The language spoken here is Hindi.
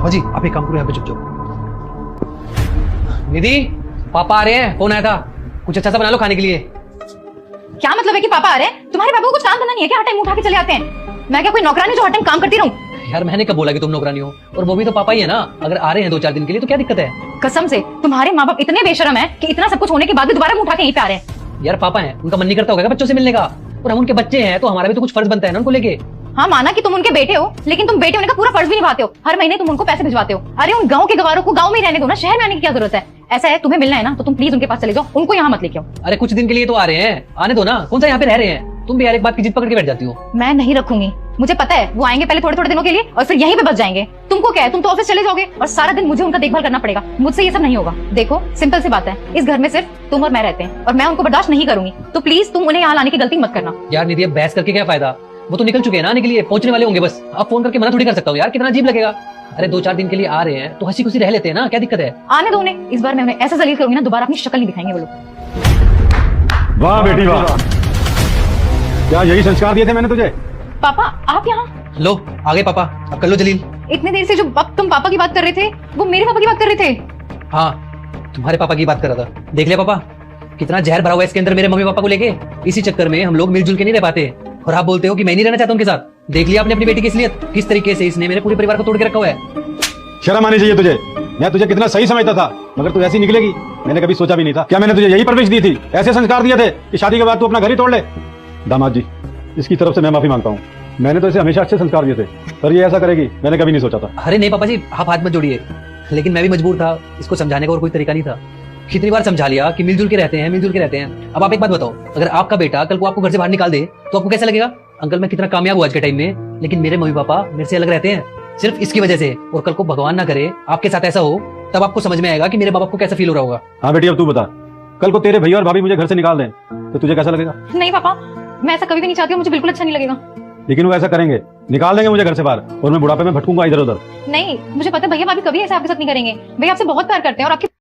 पापा जी आप एक काम करो, यहाँ पे चुप जाओ। निधि पापा आ रहे हैं, फोन आया था, कुछ अच्छा सा बना लो खाने के लिए। क्या मतलब है कि पापा आ रहे हैं? तुम्हारे पापा को कुछ काम करना नहीं है क्या? हर टाइम उठा के चले आते हैं। मैं क्या कोई नौकरानी जो हर टाइम काम करती रहूं? यार मैंने कब बोला कि तुम नौकरानी हो, और वो भी तो पापा ही है ना। अगर आ रहे हैं 2-4 दिन के लिए तो क्या दिक्कत है? कसम से तुम्हारे माँ बाप इतने बेशरम है कि इतना सब कुछ होने के बाद भी दोबारा मुंह उठा के यहीं पे आ रहे हैं। यार पापा हैं, उनका मन नहीं करता होगा बच्चों से मिलने का, और हम उनके बच्चे हैं तो हमारा भी तो कुछ फर्ज बनता है ना उनको लेके। हाँ माना कि तुम उनके बेटे हो, लेकिन तुम बेटे होने का पूरा फर्ज भी निभाते हो। हर महीने तुम उनको पैसे भिजवाते हो। अरे उन गाँव के गवारों को गाँव में ही रहने दो ना, शहर में आने की क्या जरूरत है? ऐसा है तुम्हें मिलना है ना तो तुम प्लीज उनके पास चले जाओ, उनको यहाँ मत लेके आओ। अरे कुछ दिन के लिए तो आ रहे हैं, आने दो ना, कौन सा यहाँ पे रह रहे हैं? तुम भी यार एक बात की जिद पकड़ के बैठ जाती हो। मैं नहीं रखूंगी, मुझे पता है वो आएंगे पहले थोड़े थोड़े दिनों के लिए और फिर यहीं पे बस जाएंगे। तुमको क्या है, तुम तो ऑफिस चले जाओगे और सारा दिन मुझे उनका देखभाल करना पड़ेगा। मुझसे ये सब नहीं होगा। देखो सिंपल सी बात है, इस घर में सिर्फ तुम और मैं रहते हैं और मैं उनको बर्दाश्त नहीं करूंगी, तो प्लीज तुम उन्हें यहाँ लाने की गलती मत करना। यार निधि अब बहस करके क्या फायदा, वो तो निकल चुके हैं ना आने के लिए, पहुंचने वाले होंगे बस। अब फोन करके मना थोड़ी कर सकता हूँ यार, कितना अजीब लगेगा। अरे 2-4 दिन के लिए आ रहे हैं तो हंसी खुशी रह लेते हैं ना, क्या दिक्कत है? आने दो उन्हें, इस बार मैं उन्हें ऐसा जलील करूंगी ना, दोबारा अपनी शक्ल नहीं दिखाएंगे वो लोग। वाह बेटी वाह, क्या यही संस्कार दिए थे मैंने तुझे? पापा आप यहाँ? लो आ गए पापा, अब कर लो जलील। इतने देर से जो तुम पापा की बात कर रहे थे वो मेरे पापा की बात कर रहे थे। हाँ तुम्हारे पापा की बात कर रहा था। देख लिया पापा कितना जहर भरा हुआ है इसके अंदर मेरे मम्मी पापा को लेके। इसी चक्कर में हम लोग मिलजुल के नहीं रह पाते, और आप बोलते हो कि मैं नहीं रहना चाहता उनके साथ। देख लिया आपने अपनी बेटी की इसलिए किस तरीके से इसने मेरे पूरे परिवार को तोड़ के रखा हुआ है। शर्म आनी चाहिए तुझे। मैं तुझे कितना सही समझता था, मगर तू ऐसी निकलेगी मैंने कभी सोचा भी नहीं था। क्या मैंने तुझे यही परवरिश दी थी, ऐसे संस्कार दिए थे कि शादी के बाद तू अपना घर ही तोड़ ले? दामाद जी इसकी तरफ से मैं माफी मांगता हूँ। मैंने तो इसे हमेशा अच्छे संस्कार दिए थे, पर ये ऐसा करेगी मैंने कभी नहीं सोचा था। अरे नहीं पापा जी आप हाथ मत जोड़िए, लेकिन मैं भी मजबूर था, इसको समझाने का और कोई तरीका नहीं था। कितनी बार समझा लिया कि मिलजुल के रहते हैं, मिलजुल के रहते हैं। अब आप एक बात बताओ, अगर आपका बेटा कल को आपको घर से बाहर निकाल दे तो आपको कैसा लगेगा? अंकल मैं कितना कामयाब हूँ आज के टाइम में, लेकिन मेरे मम्मी पापा मेरे से अलग रहते हैं सिर्फ इसकी वजह से। और कल को भगवान ना करे आपके साथ ऐसा हो, तब आपको समझ में आएगा कि मेरे माँ बाप को कैसा फील हो रहा होगा। हाँ बेटी अब तू बता, कल को तेरे भैया और भाभी मुझे घर से निकाल दें तो तुझे कैसा लगेगा? नहीं पापा मैं ऐसा कभी भी नहीं चाहती हूँ, मुझे बिल्कुल अच्छा नहीं लगेगा। लेकिन वो ऐसा करेंगे, निकाल देंगे मुझे घर से बाहर, और मैं बुढ़ापे में भटकूंगा इधर उधर। नहीं मुझे पता है भैया भाभी कभी ऐसा आपके साथ नहीं करेंगे। भैया आपसे बहुत प्यार करते हैं और आपके